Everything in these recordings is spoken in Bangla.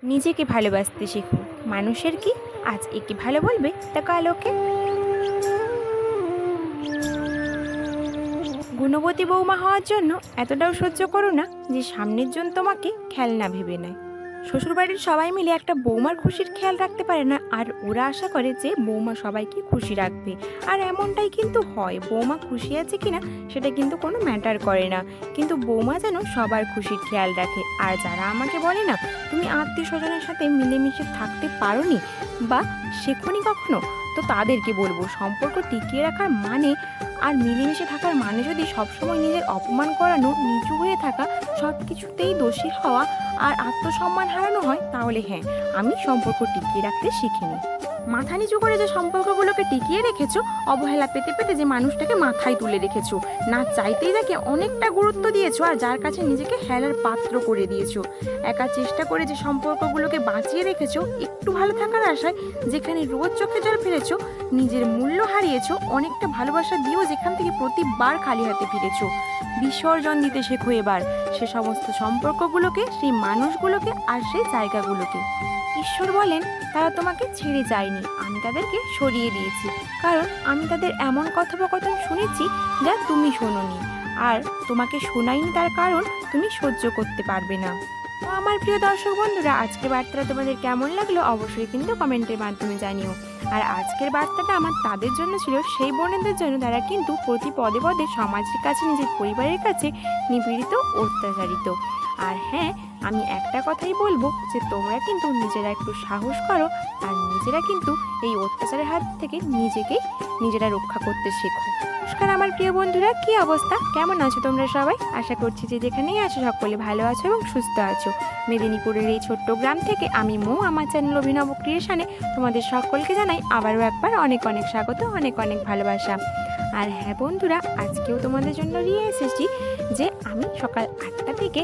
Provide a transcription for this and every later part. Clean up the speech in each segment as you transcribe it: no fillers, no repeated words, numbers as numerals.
নিজেকে ভালোবাসতে শেখো। মানুষের কি আজ একে ভালো বলবে তা কাল ওকে। গুণবতী বৌমা হওয়ার জন্য এতটাও সহ্য করো না যে সামনের জন তোমাকে খেলনা ভেবে নেয়। শ্বশুরবাড়ির সবাই মিলে একটা বৌমার খুশির খেয়াল রাখতে পারে না, আর ওরা আশা করে যে বৌমা সবাইকে খুশি রাখবে। আর এমনটাই কিন্তু হয়, বৌমা খুশি আছে কিনা সেটা কিন্তু কোনো ম্যাটার করে না, কিন্তু বৌমা যেন সবার খুশির খেয়াল রাখে। আর যারা আমাকে বলে না তুমি আত্মীয় স্বজনের সাথে মিলেমিশে থাকতে পারোনি বা শেখোনি কখনো, তো তাদেরকে বলবো সম্পর্ক টিকিয়ে রাখার মানে আর মিলেমিশে থাকার মানে যদি সবসময় নিজের অপমান করানো, নিচু হয়ে থাকা, সব কিছুতেই দোষী হওয়া আর আত্মসম্মান হারানো হয়, তাহলে হ্যাঁ, আমি সম্পর্ক টিকিয়ে রাখতে শিখিনি। মাথা নিচু করে যে সম্পর্কগুলোকে টিকিয়ে রেখেছো, অবহেলা পেতে পেতে যে মানুষটাকে মাথায় তুলে রেখেছো, না চাইতেই তাকে অনেকটা গুরুত্ব দিয়েছো, আর যার কাছে নিজেকে হেলার পাত্র করে দিয়েছো। একা চেষ্টা করে যে সম্পর্কগুলোকে বাঁচিয়ে রেখেছো একটু ভালো থাকার আশায়, যেখানে রোজ চোখে জল ফেলেছো, নিজের মূল্য হারিয়েছো, অনেকটা ভালোবাসা দিয়েও যেখান থেকে প্রতিবার খালি হাতে ফিরেছো। বিসর্জন দিতে শেখো এবার সে সমস্ত সম্পর্কগুলোকে, সেই মানুষগুলোকে আর সেই জায়গাগুলোকে। ঈশ্বর বলেন তারা তোমাকে ছেড়ে যায়নি, আমি তাদেরকে সরিয়ে দিয়েছি, কারণ আমি তাদের এমন কথোপকথন শুনেছি যা তুমি শোনোনি, আর তোমাকে শোনাইনি তার কারণ তুমি সহ্য করতে পারবে না। তো আমার প্রিয় দর্শক বন্ধুরা, আজকের বার্তাটা তোমাদের কেমন লাগলো অবশ্যই কিন্তু কমেন্টের মাধ্যমে জানিও। আর আজকের বার্তাটা আমার তাদের জন্য ছিল, সেই বোনেদের জন্য যারা কিন্তু প্রতি পদে পদে সমাজের কাছে, নিজের পরিবারের কাছে নিপীড়িত, অত্যাচারিত। আর হ্যাঁ, আমি একটা কথাই বলবো যে তোমরা কিন্তু নিজেরা একটু সাহস করো, আর নিজেরা কিন্তু এই অত্যাচারের হাত থেকে নিজেরা রক্ষা করতে শেখো। নমস্কার আমার প্রিয় বন্ধুরা, কি অবস্থা, কেমন আছো তোমরা সবাই? আশা করছি যে যেখানেই আছো সকলে ভালো আছো এবং সুস্থ আছো। মেদিনীপুরের এই ছোট্ট গ্রাম থেকে আমি মৌ, আমার চ্যানেল অভিনব ক্রিয়েশনে তোমাদের সকলকে জানাই আবারও একবার অনেক অনেক স্বাগত, অনেক অনেক ভালোবাসা। আর হ্যাঁ বন্ধুরা, আজকেও তোমাদের জন্য নিয়ে এসেছি যে আমি সকাল 8টা থেকে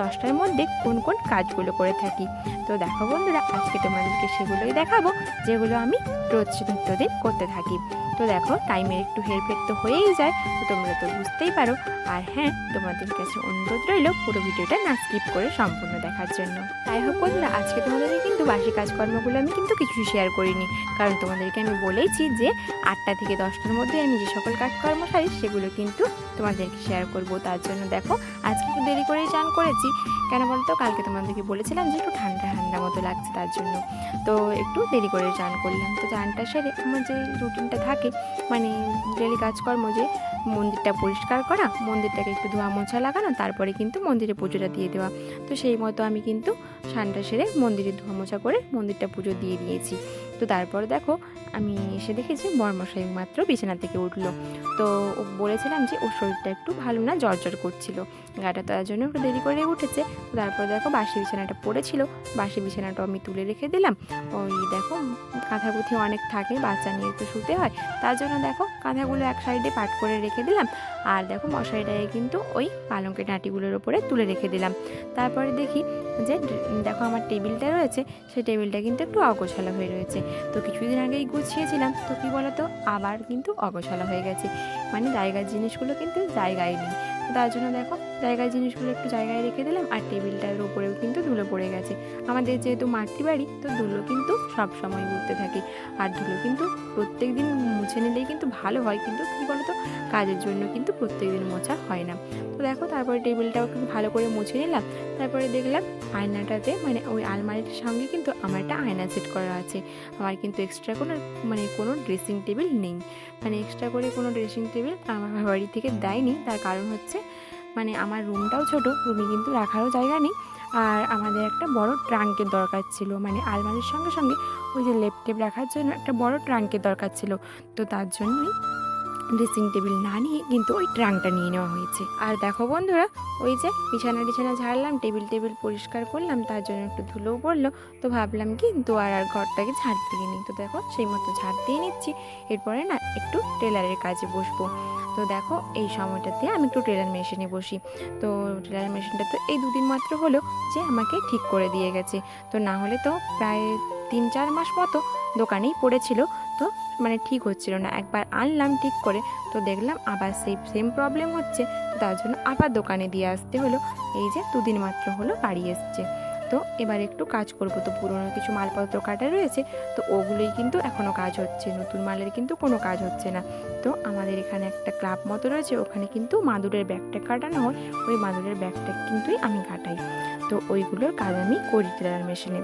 10টার মধ্যে কোন কোন কাজগুলো করে থাকি। তো দেখো বন্ধুরা, আজকে তোমাদেরকে সেগুলোই দেখাবো যেগুলো আমি রোজ নিত্যদিন করতে থাকি। তো দেখো, টাইমের একটু হেরফের তো হয়েই যায়, তো তোমরা তো বুঝতেই পারো। আর হ্যাঁ, তোমাদের কাছে অনুরোধ রইল পুরো ভিডিওটা না স্কিপ করে সম্পূর্ণ দেখার জন্য। তাই হোক বন্ধুরা, আজকে তোমাদেরকে কিন্তু বাসি কাজকর্মগুলো আমি কিন্তু কিছুই শেয়ার করিনি, কারণ তোমাদেরকে আমি বলেইছি যে 8টা থেকে 10টার মধ্যে আমি যে সকল কাজকর্ম সারি সেগুলো কিন্তু তোমাদেরকে শেয়ার করব। তার জন্য দেখো, আজকে একটু দেরি করেই চান করেছি। কেন বলতো, কালকে তোমাদেরকে বলেছিলাম যে একটু ঠান্ডা ঠান্ডা মতো লাগছে, তার জন্য তো একটু দেরি করে চান করলাম। তো চানটা সেরে আমার যে রুটিনটা থাকে, মানে ডেলি কাজকর্ম, যে মন্দিরটা পরিষ্কার করা, মন্দিরটাকে একটু ধোয়া মোছা লাগানো, তারপরে কিন্তু মন্দিরে পুজোটা দিয়ে দেওয়া। তো সেই মতো আমি কিন্তু স্নানটা সেরে মন্দিরে ধোয়া মোছা করে মন্দিরটা পুজো দিয়ে দিয়েছি। তো তারপর দেখো, আমি এসে দেখেছি বরমশাই মাত্র বিছানা থেকে উঠলো। তো ও বলেছিলাম যে ওর শরীরটা একটু ভালো না, জ্বর জ্বর করছিল গাটা, তার জন্য একটু দেরি করে উঠেছে। তো তারপর দেখো, বাসি বিছানাটা পড়েছিল, বাসি বিছানাটা আমি তুলে রেখে দিলাম। ওই দেখো, কাঁথাগুথি অনেক থাকে, বাচ্চা নিয়ে একটু শুতে হয়, তার জন্য দেখো কাঁথাগুলো এক সাইডে পাট করে রেখে দিলাম। আর দেখো, মশারিটাকে কিন্তু ওই পালঙ্কের টাটিগুলোর ওপরে তুলে রেখে দিলাম। তারপরে দেখি যে দেখো আমার টেবিলটা রয়েছে, সেই টেবিলটা কিন্তু একটু অগোছালো হয়ে রয়েছে। তো কিছুদিন আগেই গুছিয়েছিলাম, তো কী বলতো, আবার কিন্তু অগোছালো হয়ে গেছে, মানে জায়গার জিনিসগুলো কিন্তু জায়গায় নেই। তার জন্য দেখো, জায়গার জিনিসগুলো একটু জায়গায় রেখে দিলাম, আর টেবিলটার উপরেও কিন্তু ধুলো পড়ে গেছে। আমাদের যেহেতু মাটির বাড়ি, তো ধুলো কিন্তু সব সময় উঠতে থাকে, আর ধুলো কিন্তু প্রত্যেক দিন মুছে নিলেই কিন্তু ভালো হয়, কিন্তু কী বলতো, কাজের জন্য কিন্তু প্রত্যেক দিন মোছা হয় না। তো দেখো, তারপরে টেবিলটাও কিন্তু ভালো করে মুছে নিলাম। তারপরে দেখলাম আয়নাটাতে, মানে ওই আলমারিটার সঙ্গে কিন্তু আমার একটা আয়না সেট করা আছে। আমার কিন্তু এক্সট্রা কোনো ড্রেসিং টেবিল নেই, মানে এক্সট্রা করে কোনো ড্রেসিং টেবিল আমার বাড়ি থেকে দেয়নি। তার কারণ হচ্ছে, মানে আমার রুমটাও ছোট, রুমে কিন্তু রাখারও জায়গা নেই, আর আমাদের একটা বড় ট্রাঙ্কের দরকার ছিল, মানে আলমারির সঙ্গে সঙ্গে ওই যে লেপটেপ রাখার জন্য একটা বড় ট্রাঙ্কের দরকার ছিল। তো তার জন্যই ড্রেসিং টেবিল না নিয়ে কিন্তু ওই ট্রাঙ্কটা নিয়ে নেওয়া হয়েছে। আর দেখো বন্ধুরা, ওই যে বিছানা ঝাড়লাম, টেবিল পরিষ্কার করলাম, তার জন্য একটু ধুলোও পড়লো। তো ভাবলাম কি আর ঘরটাকে ঝাড় দিয়ে নিই। তো দেখো, সেই মতো ঝাড় দিয়ে নিচ্ছি। এরপরে না একটু টেলারের কাজে বসবো। তো দেখো, এই সময়টাতে আমি একটু টেলার মেশিনে বসি। তো টেলার মেশিনটা তো এই 2 দিন মাত্র হলো যে আমাকে ঠিক করে দিয়ে গেছে। তো না হলে তো প্রায় 3-4 মাস মতো দোকানেই পড়েছিল। তো মানে ঠিক হচ্ছিল না, একবার আনলাম ঠিক করে, তো দেখলাম আবার সেম প্রবলেম হচ্ছে। তো তার জন্য আবার দোকানে দিয়ে আসতে হলো। এই যে 2 দিন মাত্র হলো বাড়ি এসছে। তো তো এবার একটু কাজ করব। তো পুরোনো কিছু মালপত্র কাটা রয়েছে, তো ওগুলোই কিন্তু এখনও কাজ হচ্ছে, নতুন মালের কিন্তু কোনো কাজ হচ্ছে না। তো আমাদের এখানে একটা ক্লাব মতো রয়েছে, ওখানে কিন্তু মাদুরের ব্যাগটা কাটানো হয়, ওই মাদুরের ব্যাগটা কিন্তুই আমি কাটাই। তো ওইগুলোর কাজ আমি করি টেলার মেশিনে।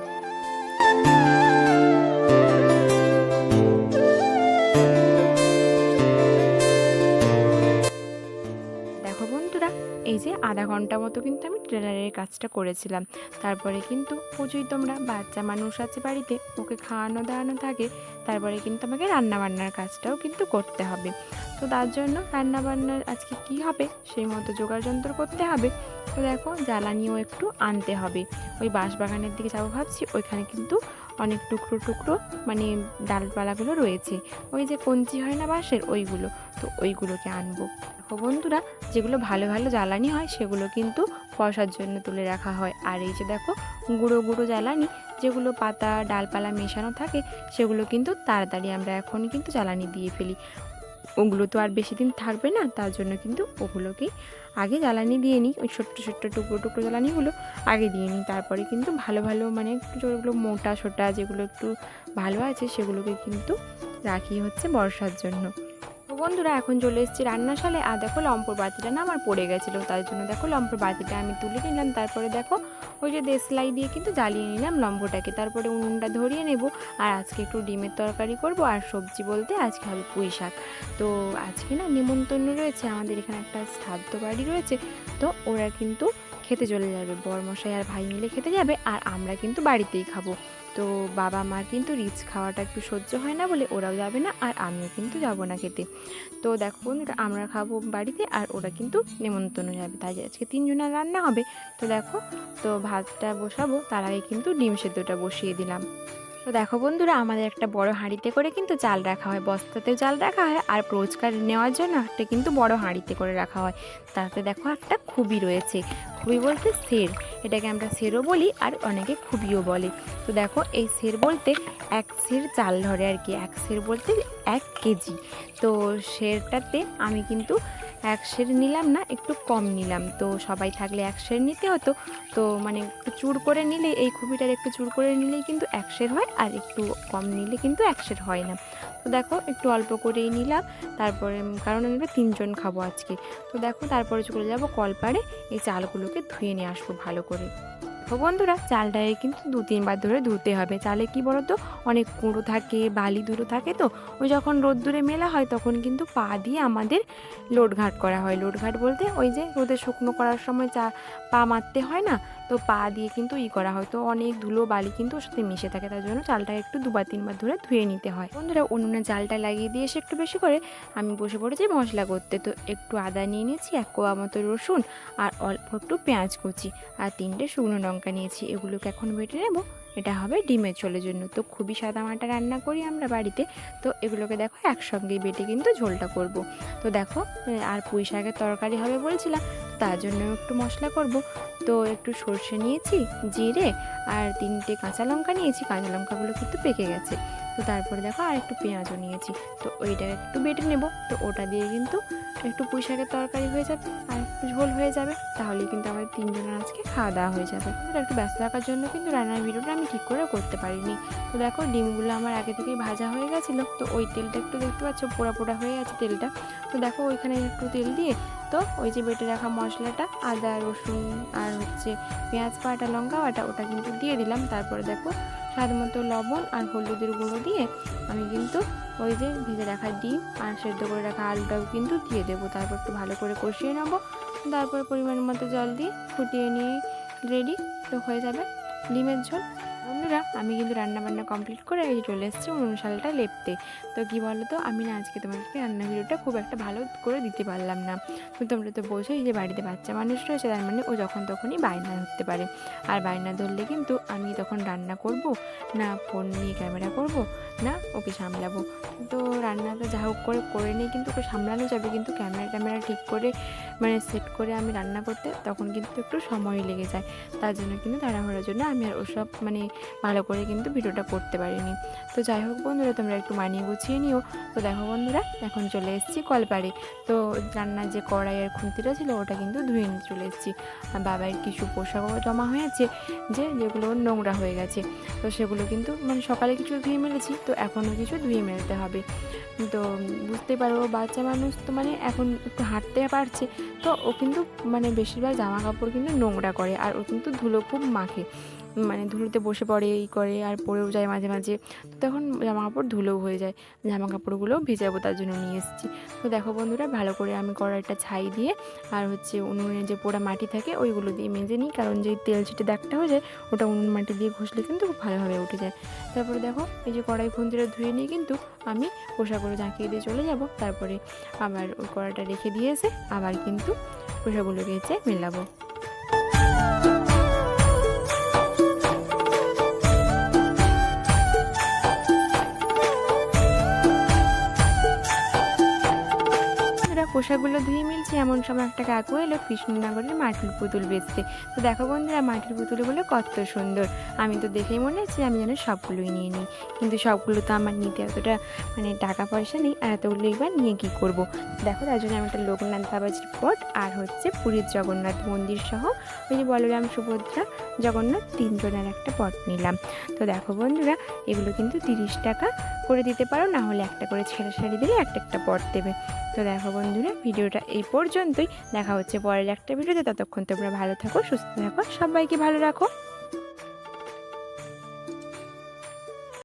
দেখো বন্ধুরা, এই যে আধা ঘন্টা মতো কিন্তু আমি টেলারের কাজটা করেছিলাম। তারপরে কিন্তু বুঝোই তোমরা, বাচ্চা মানুষ আছে বাড়িতে, ওকে খাওয়ানো দাওয়ানো থাকে, তারপরে কিন্তু আমাকে রান্নাবান্নার কাজটাও কিন্তু করতে হবে। তো তার জন্য রান্নাবান্নার আজকে কি হবে সেই মতো জোগাড় যন্ত্র করতে হবে। তো দেখো, জ্বালানিও একটু আনতে হবে। ওই বাঁশবাগানের দিকে যাবো ভাবছি, ওইখানে কিন্তু অনেক টুকরো টুকরো মানে ডালপালাগুলো রয়েছে, ওই যে কঞ্চি হয় না বাঁশের, ওইগুলো, তো ওইগুলোকে আনবো। দেখো বন্ধুরা, যেগুলো ভালো ভালো জ্বালানি হয় সেগুলো কিন্তু বসার জন্য তুলে রাখা হয়। আর এই যে দেখো, গুঁড়ো গুঁড়ো জ্বালানি যেগুলো পাতা ডালপালা মেশানো থাকে, সেগুলো কিন্তু তাড়াতাড়ি আমরা এখন কিন্তু জ্বালানি দিয়ে ফেলি। ওগুলো তো আর বেশি দিন থাকবে না, তার জন্য কিন্তু ওগুলোকেই আগে জ্বালানি দিয়ে নিই। ওই ছোট্ট ছোট্ট টুকরো টুকরো জ্বালানিগুলো আগে দিয়ে নিই, তারপরে কিন্তু ভালো ভালো মানে একটু যেগুলো মোটা সোটা যেগুলো একটু ভালো আছে সেগুলোকে কিন্তু রাখি হচ্ছে বর্ষার জন্য। তো বন্ধুরা, এখন চলে এসেছি রান্নাশালে। আর দেখো, লম্পর বাতিটা না আমার পড়ে গেছিলো, তার জন্য দেখো লম্পর বাতিটা আমি তুলে নিলাম। তারপরে দেখো, ওই যে দেশলাই দিয়ে কিন্তু জ্বালিয়ে নিলাম লম্পটাকে। তারপরে উনুনটা ধরিয়ে নেব। আর আজকে একটু ডিমের তরকারি করব, আর সবজি বলতে আজকে হবে পুঁই শাক। তো আজকে না নিমন্ত্রণ রয়েছে, আমাদের এখানে একটা শ্রাদ্ধ বাড়ি রয়েছে, তো ওরা কিন্তু খেতে চলে যাবে, বরমশাই আর ভাই মিলে খেতে যাবে, আর আমরা কিন্তু বাড়িতেই খাবো। তো বাবা মার কিন্তু রিচ খাওয়াটা একটু সহ্য হয় না বলে ওরাও যাবে না, আর আমিও কিন্তু যাব না খেতে। তো দেখো বন্ধুরা, আমরা খাবো বাড়িতে আর ওরা কিন্তু নেমন্তন্ন যাবে, তাই আজকে 3 জনের রান্না হবে। তো দেখো, তো ভাতটা বসাবো, তার আগে কিন্তু ডিম সেদ্ধটা বসিয়ে দিলাম। তো দেখো বন্ধুরা, আমাদের একটা বড় হাঁড়িতে করে কিন্তু চাল রাখা হয়, বস্তাতেও চাল রাখা হয়, আর রোজকার নেওয়ার জন্য একটা কিন্তু বড় হাঁড়িতে করে রাখা হয়। তাতে দেখো একটা খুবই রয়েছে, খুবই বলতে সের, এটাকে আমরা সেরও বলি আর অনেকে খুবিও বলে। তো দেখো, এই সের বলতে 1 সের চাল ধরে আর কি, 1 সের বলতে 1 কেজি। তো সেরটাতে আমি কিন্তু 1 সের নিলাম না, একটু কম নিলাম। তো সবাই থাকলে 1 সের নিতে হতো, তো মানে একটু চুর করে নিলে, এই খুবিটার একটু চুর করে নিলেই কিন্তু 1 সের হয়, আর একটু কম নিলে কিন্তু 1 সের হয় না। তো দেখো, একটু অল্প করেই নিলাম, তারপরে কারণ আমরা 3 জন খাবো আজকে। তো দেখো, তারপরে চলে যাবো কলপাড়ে, এই চালগুলোকে ধুয়ে নিয়ে আসবো ভালো করে। তো বন্ধুরা, চালটাকে কিন্তু 2-3 বার ধরে ধুতে হবে। চালে কি বলো তো, অনেক কুঁড়ো থাকে, বালি ধুলো থাকে, তো ওই যখন রোদ্দুরে মেলা হয় তখন কিন্তু পা দিয়ে আমাদের লোডঘাট করা হয়। লোডঘাট বলতে ওই যে রোদে শুকনো করার সময় পা মারতে হয় না, তো পা দিয়ে কিন্তু করা হয়। তো অনেক ধুলো বালি কিন্তু ওর সাথে মিশে থাকে, তার জন্য চালটাকে একটু 2-3 বার ধরে ধুয়ে নিতে হয়। বন্ধুরা, উনুনে চালটা লাগিয়ে দিয়ে এসে একটু বেশি করে আমি বসে পড়েছি মশলা করতে। তো একটু আদা নিয়ে নিয়েছি, 1 কোয়া মতো রসুন, আর অল্প একটু পেঁয়াজ কুচি, আর 3টে শুকনো লঙ্কা নিয়েছি। এগুলোকে এখন বেটে নেব, এটা হবে ডিমের ঝোলের জন্য। তো খুবই সাদামাটা রান্না করি আমরা বাড়িতে, তো এগুলোকে দেখো একসঙ্গেই বেটে কিন্তু ঝোলটা করব। তো দেখো, আর পুঁই শাকের তরকারি হবে বলছিলাম, তার জন্য একটু মশলা করব। তো একটু সর্ষে নিয়েছি, জিরে, আর 3টে কাঁচা লঙ্কা নিয়েছি, কাঁচা লঙ্কাগুলো কিন্তু পেকে গেছে। তো তারপরে দেখো, আর একটু পেঁয়াজও নিয়েছি, তো ওইটাকে একটু বেটে নেব। তো ওটা দিয়ে কিন্তু একটু পুঁই শাকের তরকারি হয়ে যাবে, আর একটু ঝোল হয়ে যাবে, তাহলে কিন্তু আমাদের 3 জনের আজকে খাওয়া দাওয়া হয়ে যাবে। একটু ব্যস্ত থাকার জন্য কিন্তু রান্নার ভিডিওটা আমি ঠিক করে করতে পারিনি। তো দেখো, ডিমগুলো আমার আগে থেকেই ভাজা হয়ে গেছিলো, তো ওই তেলটা একটু দেখতে পাচ্ছ পোড়া পোড়া হয়ে আছে তেলটা। তো দেখো, ওইখানে একটু তেল দিয়ে, তো ওই যে বেটে রাখা মশলাটা, আদা রসুন আর হচ্ছে পেঁয়াজ বাটা লঙ্কা বাটা, ওটা কিন্তু দিয়ে দিলাম। তারপরে দেখো, স্বাদ মতো লবণ আর হলুদের গুঁড়ো দিয়ে আমি কিন্তু ওই যে ভেজে রাখা ডিম আর সেদ্ধ করে রাখা আলুটাও কিন্তু দিয়ে দেবো। তারপর একটু ভালো করে কষিয়ে নেবো, তারপর পরিমাণ মতো জল দিয়ে ফুটিয়ে নিয়ে রেডি, তো হয়ে যাবে ডিমের ঝোল। বন্ধুরা, আমি কিন্তু রান্নাবান্না কমপ্লিট করে এই চলে এসেছি মশালটা লেপতে। তো কী বলো তো, আমি না আজকে তোমাদেরকে রান্না ভিডিওটা খুব একটা ভালো করে দিতে পারলাম না। তো তোমরা তো বোঝোই যে বাড়িতে বাচ্চা মানুষ রয়েছে, তার মানে ও যখন তখনই বায়না ধরতে পারে, আর বায়না ধরলে কিন্তু আমি তখন রান্না করব না, ফোন নিয়ে ক্যামেরা করব না, ওকে সামলাবো। তো রান্নাটা যা হোক করে নিয়ে কিন্তু ওকে সামলানো যাবে, কিন্তু ক্যামেরা ঠিক করে মানে সেট করে আমি রান্না করতে তখন কিন্তু একটু সময় লেগে যায়। তার জন্য কিন্তু তাড়াহুড়োর জন্য আমি আর ওসব মানে ভালো করে কিন্তু ভিডিওটা করতে পারিনি। তো যাই হোক বন্ধুরা, তোমরা একটু মানিয়ে গুছিয়ে নিও। তো দেখো বন্ধুরা, এখন চলে এসেছি কলপাড়ে। তো রান্নার যে কড়াই আর খুন্তিটা ছিল ওটা কিন্তু ধুয়ে নিয়ে চলে এসেছি। আর বাবার কিছু পোশাকও জমা হয়েছে যেগুলো নোংরা হয়ে গেছে, তো সেগুলো কিন্তু মানে সকালে কিছু ধুয়ে মেলেছি, তো এখনও কিছু ধুয়ে মেলতে হবে। তো বুঝতে পারো বাচ্চা মানুষ তো মানে এখন একটু হাঁটতে পারছে, তো ও কিন্তু মানে বেশিরভাগ জামা কাপড় কিন্তু নোংরা করে, আর ও কিন্তু ধুলো খুব মাখে, মানে ধুলোতে বসে পড়ে এই করে আর পড়েও যায় মাঝে মাঝে। তো তখন জামা কাপড় ধুলোও হয়ে যায়, জামা কাপড়গুলো ভেজাবো তার জন্য নিয়ে এসেছি। তো দেখো বন্ধুরা, ভালো করে আমি কড়াইটা ছাই দিয়ে আর উনুনে যে পোড়া মাটি থাকে ওইগুলো দিয়ে মেজে নিই, কারণ যেই তেল ছিটে দাগটা হয়ে যায় ওটা উনুন মাটি দিয়ে ঘষলে কিন্তু খুব ভালোভাবে উঠে যায়। তারপরে দেখো এই যে কড়াই খুন্তিটা ধুয়ে নিয়ে কিন্তু আমি পোশাকগুলো ঝাঁকিয়ে দিয়ে চলে যাব। তারপরে আবার ওই কড়াইটা রেখে দিয়ে এসে আবার কিন্তু পোশাকগুলো গেছে মেলাবো। পোশাকগুলো ধুয়ে মিলছে এমন সময় একটা কাকু এলো কৃষ্ণনগরের মাটির পুতুল বেচতে। তো দেখো বন্ধুরা, মাটির পুতুলগুলো কত সুন্দর। আমি তো দেখেই মনে হচ্ছে আমি যেন সবগুলোই নিয়ে নিই, কিন্তু সবগুলো তো আমার নিতে এতটা মানে টাকা পয়সা নেই, আর এতগুলো এবার নিয়ে কী করব। দেখো তার জন্য আমি একটা লোকনাথ বাবাজির পট আর পুরীর জগন্নাথ মন্দির সহ ওই যে বলরাম সুভদ্রা জগন্নাথ তিনজনের একটা পট নিলাম। তো দেখো বন্ধুরা, এগুলো কিন্তু 30 টাকা করে দিতে পারো, না হলে একটা করে ছেঁড়া শাড়ি দিলে একটা একটা পট দেবে। তো দেখো বন্ধুরা, ভিডিওটা এই পর্যন্তই। দেখা হচ্ছে পরের একটা ভিডিওতে। ততক্ষণ তোমরা ভালো থাকো, সুস্থ থাকো, সবাইকে ভালো রাখো।